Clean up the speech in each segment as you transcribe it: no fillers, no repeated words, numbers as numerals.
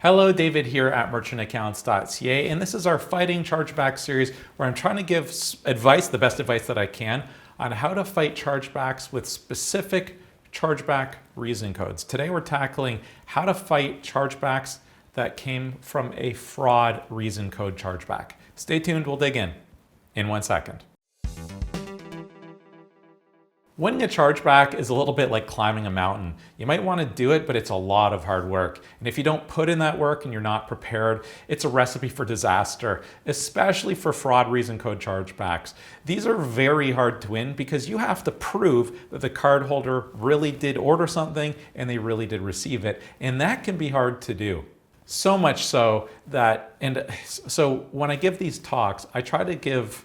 Hello, David here at merchantaccounts.ca, and this is our Fighting Chargeback series where I'm trying to give advice, the best advice that I can, on how to fight chargebacks with specific chargeback reason codes. Today we're tackling how to fight chargebacks that came from a fraud reason code chargeback. Stay tuned, we'll dig in 1 second. Winning a chargeback is a little bit like climbing a mountain. You might want to do it, but it's a lot of hard work. And if you don't put in that work and you're not prepared, it's a recipe for disaster, especially for fraud reason code chargebacks. These are very hard to win because you have to prove that the cardholder really did order something and they really did receive it. And that can be hard to do. So much so that, so when I give these talks, I try to give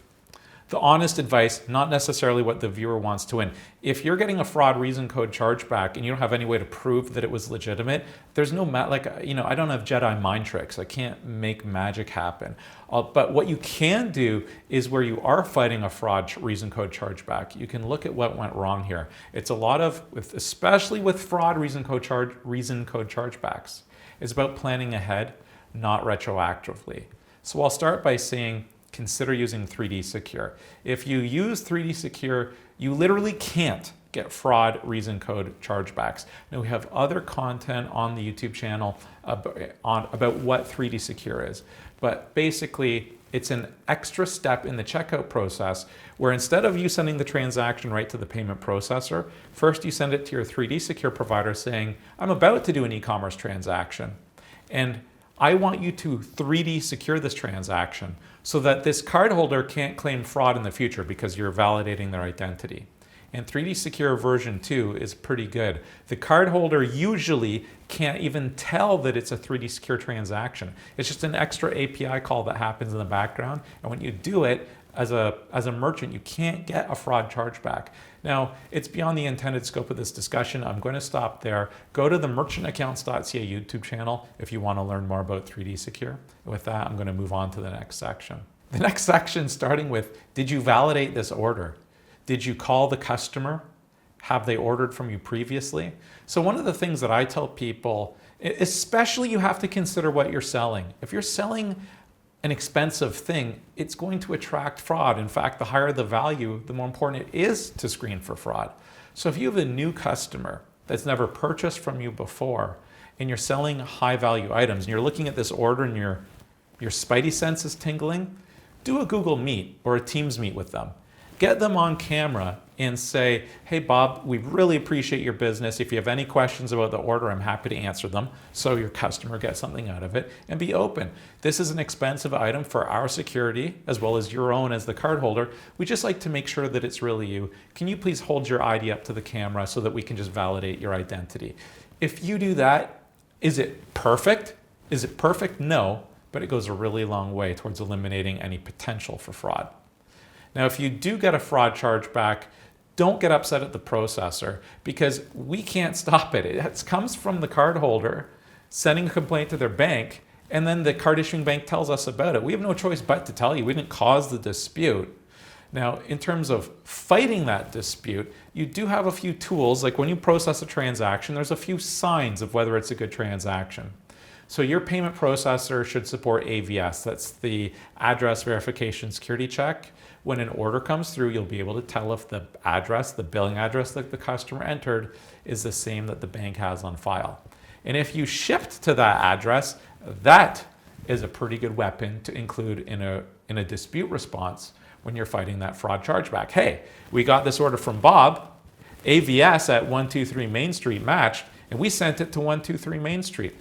the honest advice, not necessarily what the viewer wants to win. If you're getting a fraud reason code chargeback and you don't have any way to prove that it was legitimate, there's no, I don't have Jedi mind tricks. I can't make magic happen. But what you can do is where you are fighting a fraud reason code chargeback, you can look at what went wrong here. It's a lot of, especially with fraud reason code chargebacks, it's about planning ahead, not retroactively. So I'll start by saying, consider using 3D Secure. If you use 3D Secure, you literally can't get fraud reason code chargebacks. Now we have other content on the YouTube channel about what 3D Secure is, but basically it's an extra step in the checkout process where instead of you sending the transaction right to the payment processor, first you send it to your 3D Secure provider saying, I'm about to do an e-commerce transaction, and I want you to 3D secure this transaction so that this cardholder can't claim fraud in the future because you're validating their identity. And 3D Secure version 2 is pretty good. The cardholder usually can't even tell that it's a 3D Secure transaction. It's just an extra API call that happens in the background. And when you do it, as a merchant, you can't get a fraud chargeback. Now, it's beyond the intended scope of this discussion. I'm going to stop there. Go to the merchantaccounts.ca YouTube channel if you want to learn more about 3D Secure. And with that, I'm going to move on to the next section. The next section starting with, did you validate this order? Did you call the customer? Have they ordered from you previously? So one of the things that I tell people, especially you have to consider what you're selling. If you're selling an expensive thing, it's going to attract fraud. In fact, the higher the value, the more important it is to screen for fraud. So if you have a new customer that's never purchased from you before, and you're selling high value items, and you're looking at this order and your spidey sense is tingling, do a Google Meet or a Teams Meet with them. Get them on camera and say, hey Bob, we really appreciate your business. If you have any questions about the order, I'm happy to answer them so your customer gets something out of it, and be open. This is an expensive item for our security as well as your own as the cardholder. We just like to make sure that it's really you. Can you please hold your ID up to the camera so that we can just validate your identity? If you do that, is it perfect? Is it perfect? No, but it goes a really long way towards eliminating any potential for fraud. Now, if you do get a fraud chargeback, don't get upset at the processor because we can't stop it. It comes from the cardholder sending a complaint to their bank, and then the card issuing bank tells us about it. We have no choice but to tell you. We didn't cause the dispute. Now, in terms of fighting that dispute, you do have a few tools. Like when you process a transaction, there's a few signs of whether it's a good transaction. So your payment processor should support AVS. That's the address verification security check. When an order comes through, you'll be able to tell if the address, the billing address that the customer entered is the same that the bank has on file. And if you shipped to that address, that is a pretty good weapon to include in a dispute response when you're fighting that fraud chargeback. Hey, we got this order from Bob, AVS at 123 Main Street matched, and we sent it to 123 Main Street.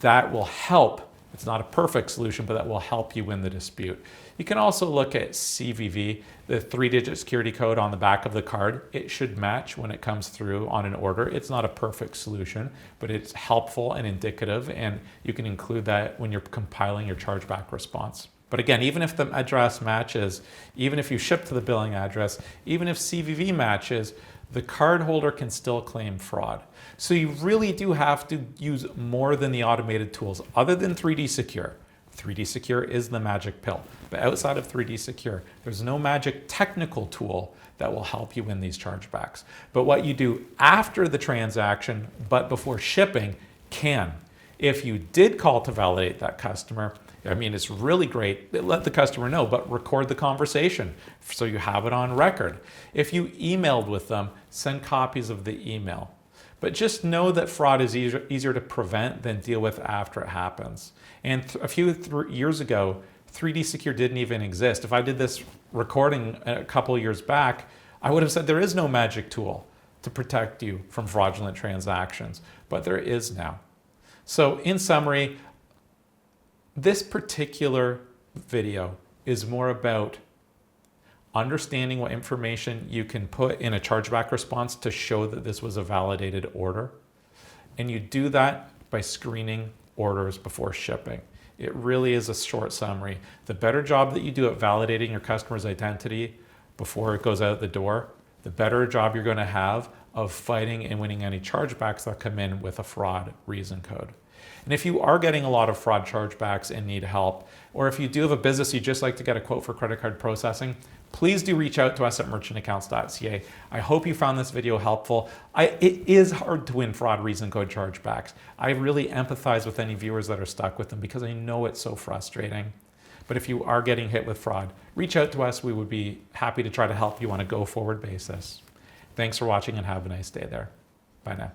That will help. It's not a perfect solution, but that will help you win the dispute. You can also look at CVV, the 3-digit security code on the back of the card. It should match when it comes through on an order. It's not a perfect solution, but it's helpful and indicative, and you can include that when you're compiling your chargeback response. But again, even if the address matches, even if you ship to the billing address, even if CVV matches, the cardholder can still claim fraud. So you really do have to use more than the automated tools other than 3D Secure. 3D Secure is the magic pill. But outside of 3D Secure, there's no magic technical tool that will help you win these chargebacks. But what you do after the transaction, but before shipping, can. If you did call to validate that customer, I mean, it's really great. Let the customer know, but record the conversation so you have it on record. If you emailed with them, send copies of the email. But just know that fraud is easier to prevent than deal with after it happens. And a few years ago, 3D Secure didn't even exist. If I did this recording a couple years back, I would have said there is no magic tool to protect you from fraudulent transactions, but there is now. So in summary, this particular video is more about understanding what information you can put in a chargeback response to show that this was a validated order. And you do that by screening orders before shipping. It really is a short summary. The better job that you do at validating your customer's identity before it goes out the door, the better job you're going to have of fighting and winning any chargebacks that come in with a fraud reason code. And if you are getting a lot of fraud chargebacks and need help, or if you do have a business you'd just like to get a quote for credit card processing, please do reach out to us at merchantaccounts.ca. I hope you found this video helpful. It is hard to win fraud reason code chargebacks. I really empathize with any viewers that are stuck with them because I know it's so frustrating. But if you are getting hit with fraud, reach out to us. We would be happy to try to help you on a go-forward basis. Thanks for watching and have a nice day there. Bye now.